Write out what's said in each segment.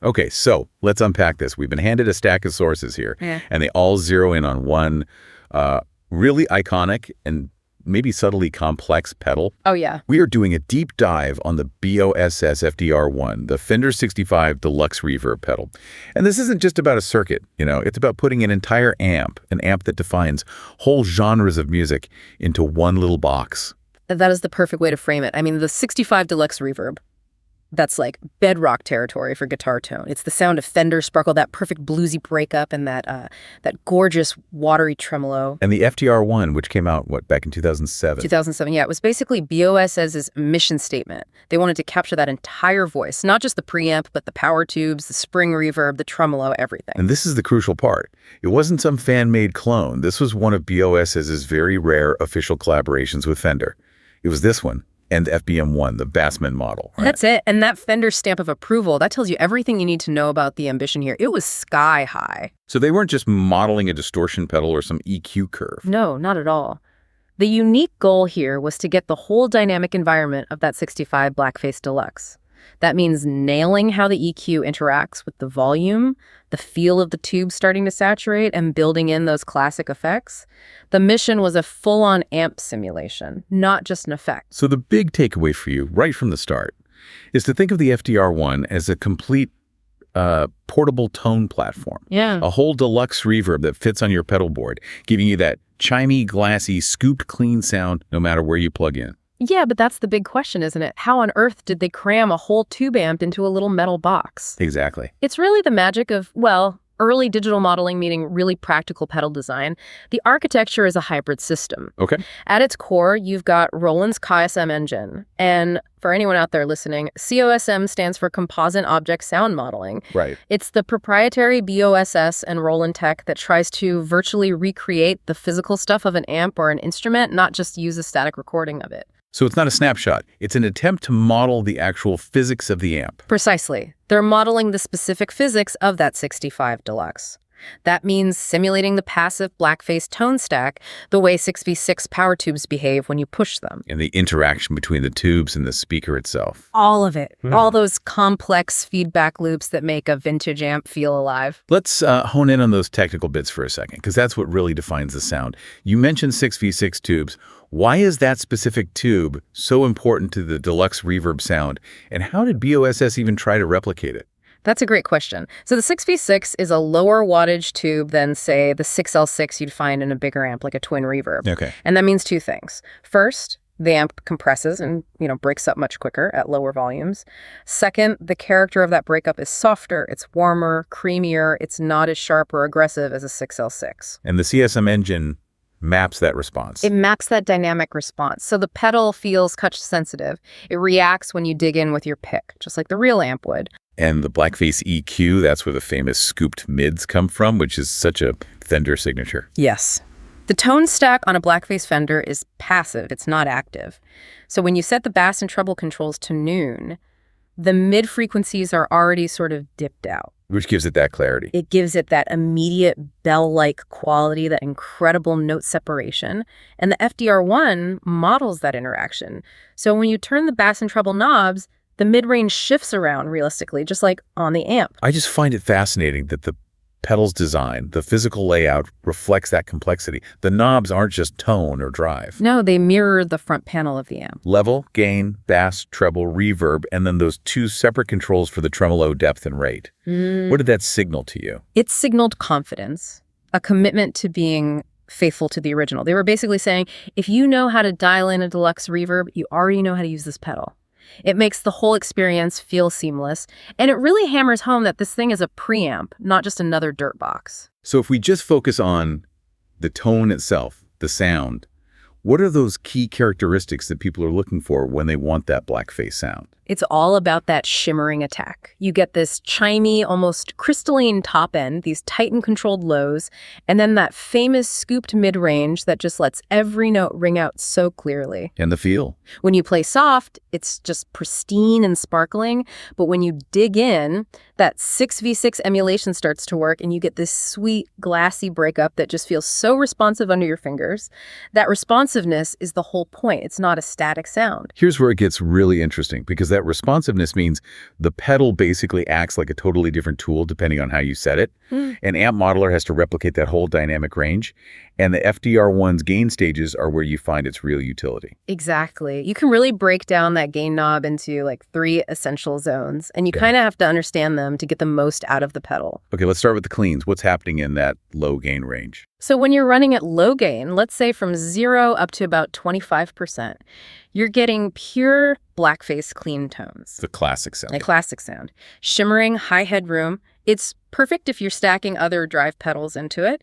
Okay, so let's unpack this. We've been handed a stack of sources here, Yeah. and they all zero in on one really iconic and maybe subtly complex pedal. Oh, yeah. We are doing a deep dive on the BOSS FDR1, the Fender 65 Deluxe Reverb pedal. And this isn't just about a circuit, it's about putting an entire amp, an amp that defines whole genres of music, into one little box. That is the perfect way to frame it. I mean, the 65 Deluxe Reverb, that's like bedrock territory for guitar tone. It's the sound of Fender sparkle, that perfect bluesy breakup, and that gorgeous watery tremolo. And the FDR1, which came out, back in 2007? 2007, yeah. It was basically BOSS's mission statement. They wanted to capture that entire voice, not just the preamp, but the power tubes, the spring reverb, the tremolo, everything. And this is the crucial part. It wasn't some fan-made clone. This was one of BOSS's very rare official collaborations with Fender. It was this one. And the FBM1, the Bassman model. Right? That's it. And that Fender stamp of approval, that tells you everything you need to know about the ambition here. It was sky high. So they weren't just modeling a distortion pedal or some EQ curve. No, not at all. The unique goal here was to get the whole dynamic environment of that 65 Blackface Deluxe. That means nailing how the EQ interacts with the volume, the feel of the tube starting to saturate, and building in those classic effects. The mission was a full-on amp simulation, not just an effect. So the big takeaway for you, right from the start, is to think of the FDR1 as a complete portable tone platform. Yeah. A whole deluxe reverb that fits on your pedal board, giving you that chimey, glassy, scooped clean sound no matter where you plug in. Yeah, but that's the big question, isn't it? How on earth did they cram a whole tube amp into a little metal box? Exactly. It's really the magic of, well, early digital modeling meeting really practical pedal design. The architecture is a hybrid system. Okay. At its core, you've got Roland's COSM engine. And for anyone out there listening, COSM stands for Composite Object Sound Modeling. Right. It's the proprietary BOSS and Roland tech that tries to virtually recreate the physical stuff of an amp or an instrument, not just use a static recording of it. So it's not a snapshot. It's an attempt to model the actual physics of the amp. Precisely. They're modeling the specific physics of that 65 Deluxe. That means simulating the passive blackface tone stack the way 6v6 power tubes behave when you push them. And the interaction between the tubes and the speaker itself. All of it. All those complex feedback loops that make a vintage amp feel alive. Let's hone in on those technical bits for a second, because that's what really defines the sound. You mentioned 6v6 tubes. Why is that specific tube so important to the Deluxe Reverb sound, and how did BOSS even try to replicate it? That's a great question. So the 6v6 is a lower wattage tube than, say, the 6L6 you'd find in a bigger amp like a twin reverb. Okay. And that means two things. First, the amp compresses and, breaks up much quicker at lower volumes. Second, the character of that breakup is softer, it's warmer, creamier, it's not as sharp or aggressive as a 6L6. And the CSM engine maps that response. It maps that dynamic response. So the pedal feels touch sensitive. It reacts when you dig in with your pick, just like the real amp would. And the Blackface EQ, that's where the famous scooped mids come from, which is such a Fender signature. Yes. The tone stack on a Blackface Fender is passive. It's not active. So when you set the bass and treble controls to noon, the mid frequencies are already sort of dipped out. Which gives it that clarity. It gives it that immediate bell-like quality, that incredible note separation. And the FDR1 models that interaction. So when you turn the bass and treble knobs, the mid-range shifts around realistically, just like on the amp. I just find it fascinating that the pedal's design, the physical layout, reflects that complexity. The knobs aren't just tone or drive. No, they mirror the front panel of the amp. Level, gain, bass, treble, reverb, and then those two separate controls for the tremolo depth and rate. What did that signal to you? It signaled confidence, a commitment to being faithful to the original. They were basically saying, if you know how to dial in a deluxe reverb, you already know how to use this pedal. It makes the whole experience feel seamless, and it really hammers home that this thing is a preamp, not just another dirt box. So if we just focus on the tone itself, the sound, what are those key characteristics that people are looking for when they want that blackface sound? It's all about that shimmering attack. You get this chimey, almost crystalline top end, these tight and controlled lows, and then that famous scooped mid-range that just lets every note ring out so clearly. And the feel. When you play soft, it's just pristine and sparkling, but when you dig in, that 6v6 emulation starts to work and you get this sweet, glassy breakup that just feels so responsive under your fingers. That responsiveness is the whole point. It's not a static sound. Here's where it gets really interesting, because that that responsiveness means the pedal basically acts like a totally different tool depending on how you set it. An amp modeler has to replicate that whole dynamic range, and the FDR1's gain stages are where you find its real utility. Exactly. You can really break down that gain knob into like 3 essential zones, and you kind of have to understand them to get the most out of the pedal. Okay, let's start with the cleans. What's happening in that low gain range? So when you're running at low gain, let's say from 0 up to about 25%, you're getting pure blackface clean tones. The classic sound. A classic sound. Shimmering, high headroom. It's perfect if you're stacking other drive pedals into it,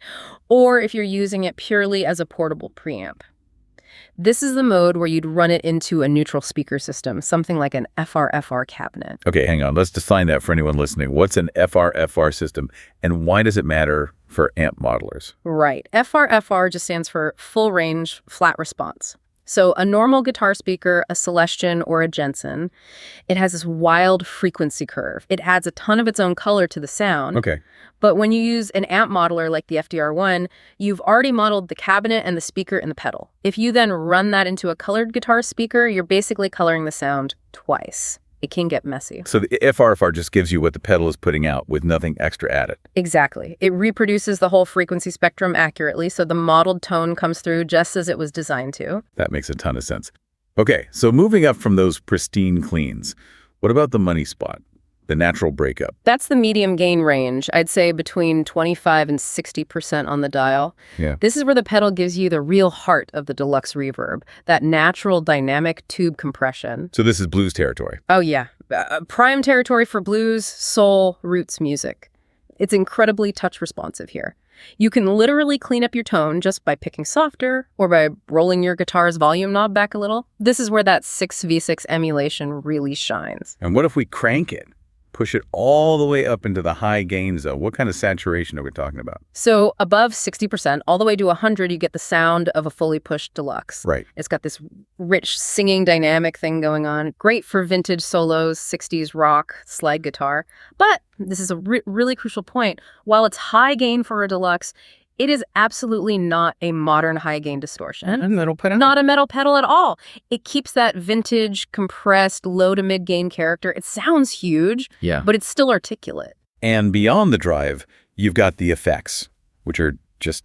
or if you're using it purely as a portable preamp. This is the mode where you'd run it into a neutral speaker system, something like an FR/FR cabinet. Okay, hang on. Let's define that for anyone listening. What's an FR/FR system, and why does it matter for amp modelers? Right. FR/FR just stands for full range, flat response. So a normal guitar speaker, a Celestion or a Jensen, it has this wild frequency curve. It adds a ton of its own color to the sound. Okay. But when you use an amp modeler like the FDR1, you've already modeled the cabinet and the speaker and the pedal. If you then run that into a colored guitar speaker, you're basically coloring the sound twice. It can get messy. So the FR/FR just gives you what the pedal is putting out with nothing extra added. Exactly. It reproduces the whole frequency spectrum accurately, so the modeled tone comes through just as it was designed to. That makes a ton of sense. Okay, so moving up from those pristine cleans, what about the money spot, the natural breakup? That's the medium gain range. I'd say between 25 and 60% on the dial. Yeah. This is where the pedal gives you the real heart of the Deluxe Reverb, that natural dynamic tube compression. So this is blues territory. Oh, yeah. Prime territory for blues, soul, roots music. It's incredibly touch responsive here. You can literally clean up your tone just by picking softer or by rolling your guitar's volume knob back a little. This is where that 6v6 emulation really shines. And what if we crank it? Push it all the way up into the high gain zone. What kind of saturation are we talking about? So above 60%, all the way to 100, you get the sound of a fully pushed Deluxe. Right. It's got this rich singing dynamic thing going on. Great for vintage solos, 60s rock, slide guitar. But this is a really crucial point. While it's high gain for a Deluxe, it is absolutely not a modern high-gain distortion. A metal pedal? Not a metal pedal at all. It keeps that vintage, compressed, low to mid-gain character. It sounds huge, but it's still articulate. And beyond the drive, you've got the effects, which are just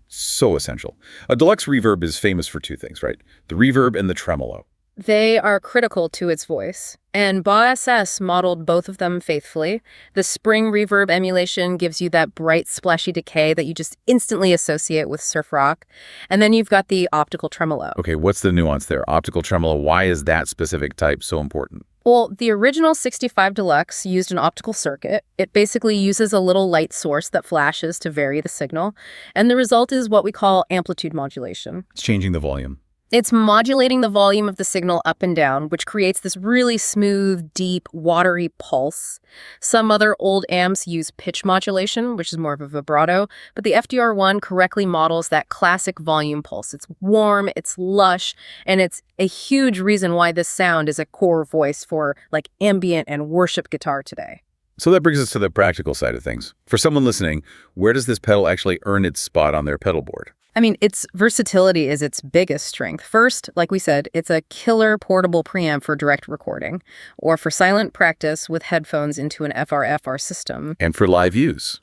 so essential. A Deluxe Reverb is famous for 2 things, right? The reverb and the tremolo. They are critical to its voice, and BAW-SS modeled both of them faithfully. The spring reverb emulation gives you that bright, splashy decay that you just instantly associate with surf rock. And then you've got the optical tremolo. Okay, what's the nuance there? Optical tremolo, why is that specific type so important? Well, the original 65 Deluxe used an optical circuit. It basically uses a little light source that flashes to vary the signal, and the result is what we call amplitude modulation. It's changing the volume. It's modulating the volume of the signal up and down, which creates this really smooth, deep, watery pulse. Some other old amps use pitch modulation, which is more of a vibrato, but the FDR1 correctly models that classic volume pulse. It's warm, it's lush, and it's a huge reason why this sound is a core voice for like ambient and worship guitar today. So that brings us to the practical side of things. For someone listening, where does this pedal actually earn its spot on their pedal board? I mean, its versatility is its biggest strength. First, like we said, it's a killer portable preamp for direct recording or for silent practice with headphones into an FR/FR system. And for live use.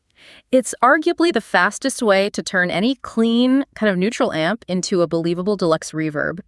It's arguably the fastest way to turn any clean, kind of neutral amp into a believable Deluxe Reverb.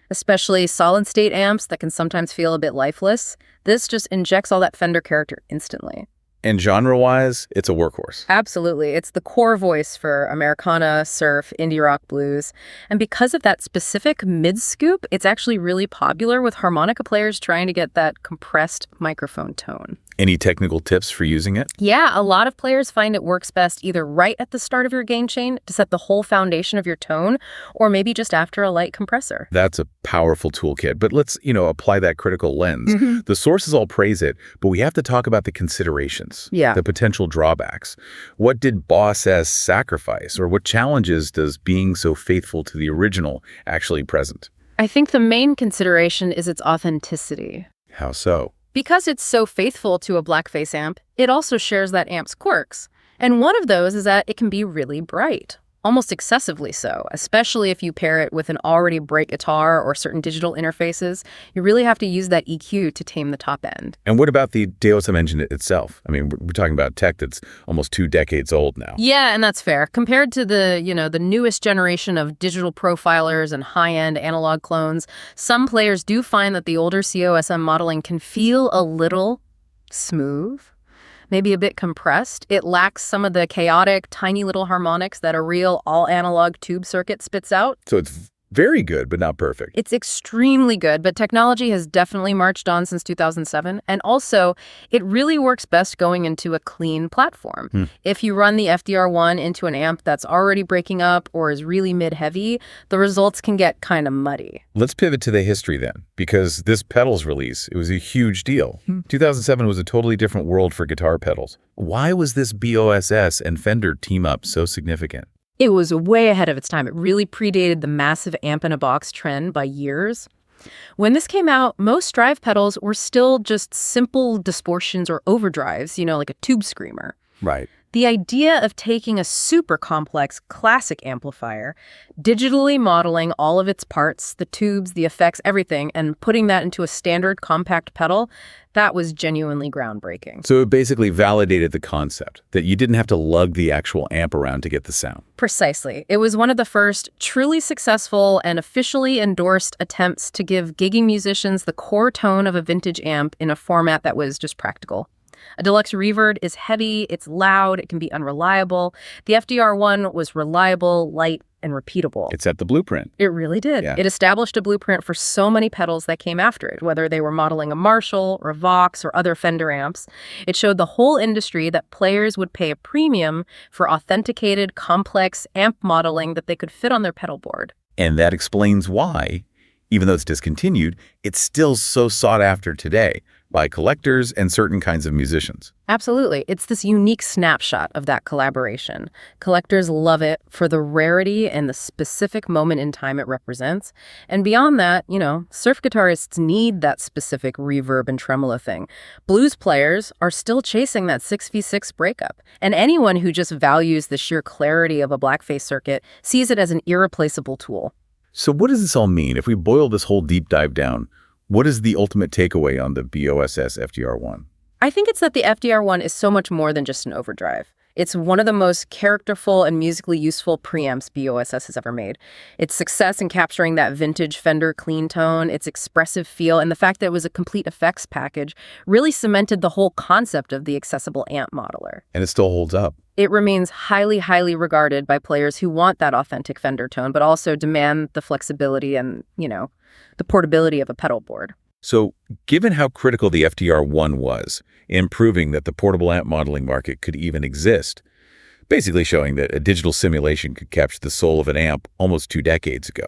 Especially solid-state amps that can sometimes feel a bit lifeless. This just injects all that Fender character instantly. And genre-wise, it's a workhorse. Absolutely. It's the core voice for Americana, surf, indie rock, blues. And because of that specific mid-scoop, it's actually really popular with harmonica players trying to get that compressed microphone tone. Any technical tips for using it? Yeah, a lot of players find it works best either right at the start of your gain chain to set the whole foundation of your tone, or maybe just after a light compressor. That's a powerful toolkit, but let's, apply that critical lens. The sources all praise it, but we have to talk about the considerations, the potential drawbacks. What did BAW-SS sacrifice, or what challenges does being so faithful to the original actually present? I think the main consideration is its authenticity. How so? Because it's so faithful to a blackface amp, it also shares that amp's quirks. And one of those is that it can be really bright. almost excessively so, especially if you pair it with an already bright guitar or certain digital interfaces. You really have to use that EQ to tame the top end. And what about the Deluxe engine itself? I mean, we're talking about tech that's almost 2 decades old now. Yeah, and that's fair. Compared to the newest generation of digital profilers and high-end analog clones, some players do find that the older COSM modeling can feel a little smooth, maybe a bit compressed. It lacks some of the chaotic, tiny little harmonics that a real all-analog tube circuit spits out. So it's very good, but not perfect. It's extremely good, but technology has definitely marched on since 2007. And also, it really works best going into a clean platform. If you run the FDR1 into an amp that's already breaking up or is really mid-heavy, the results can get kind of muddy. Let's pivot to the history then, because this pedals release, it was a huge deal. 2007 was a totally different world for guitar pedals. Why was this BOSS and Fender team-up so significant? It was way ahead of its time. It really predated the massive amp-in-a-box trend by years. When this came out, most drive pedals were still just simple distortions or overdrives, like a tube screamer. Right. The idea of taking a super complex classic amplifier, digitally modeling all of its parts, the tubes, the effects, everything, and putting that into a standard compact pedal, that was genuinely groundbreaking. So it basically validated the concept that you didn't have to lug the actual amp around to get the sound. Precisely. It was one of the first truly successful and officially endorsed attempts to give gigging musicians the core tone of a vintage amp in a format that was just practical. A Deluxe Reverb is heavy, it's loud, it can be unreliable. The FDR1 was reliable, light, and repeatable. It set the blueprint. It really did. Yeah. It established a blueprint for so many pedals that came after it, whether they were modeling a Marshall or Vox or other Fender amps. It showed the whole industry that players would pay a premium for authenticated, complex amp modeling that they could fit on their pedal board. And that explains why, even though it's discontinued, it's still so sought after today by collectors and certain kinds of musicians. Absolutely. It's this unique snapshot of that collaboration. Collectors love it for the rarity and the specific moment in time it represents. And beyond that, surf guitarists need that specific reverb and tremolo thing. Blues players are still chasing that 6v6 breakup. And anyone who just values the sheer clarity of a blackface circuit sees it as an irreplaceable tool. So what does this all mean? If we boil this whole deep dive down, what is the ultimate takeaway on the BOSS FDR1? I think it's that the FDR1 is so much more than just an overdrive. It's one of the most characterful and musically useful preamps BOSS has ever made. Its success in capturing that vintage Fender clean tone, its expressive feel, and the fact that it was a complete effects package really cemented the whole concept of the accessible amp modeler. And it still holds up. It remains highly, highly regarded by players who want that authentic Fender tone, but also demand the flexibility and, the portability of a pedal board. So given how critical the FDR1 was in proving that the portable amp modeling market could even exist, basically showing that a digital simulation could capture the soul of an amp almost 2 decades ago,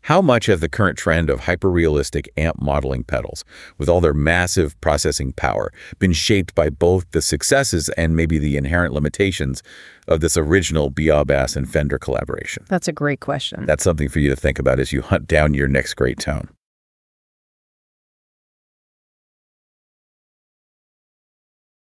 how much has the current trend of hyper-realistic amp modeling pedals, with all their massive processing power, been shaped by both the successes and maybe the inherent limitations of this original BOSS and Fender collaboration? That's a great question. That's something for you to think about as you hunt down your next great tone.